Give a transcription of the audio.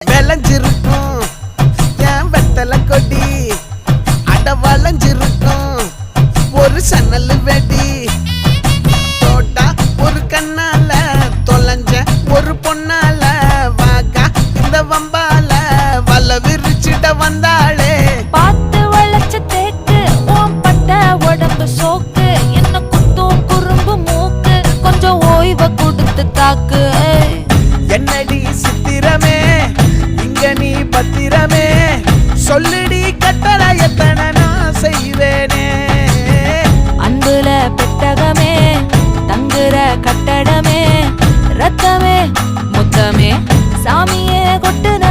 விளைஞ்சிருக்கும் என் வெத்தலை கொடி அட வளைஞ்சிருக்கும் ஒரு சன்னல் வெடி தோட்டா ஒரு கண்ணால தொலைஞ்ச ஒரு பொண்ணால வாக்கா இந்த வம்பால வல விரிச்சிட வந்தாளே பார்த்து வளைச்ச தேக்கு ஓம் பட்ட உடம்பு சோக்கு என்ன குத்தும் குறும்பு மூக்கு கொஞ்சம் ஓய்வை கொடுத்து தாக்கு என்னடி சித்திரமே இங்க நீ பத்திரமே சொல்லுடி கட்டளை எத்தனை நான் செய்வேனே அன்புல பெட்டகமே தங்குற கட்டடமே ரத்தமே முத்தமே சாமியே கொட்டுன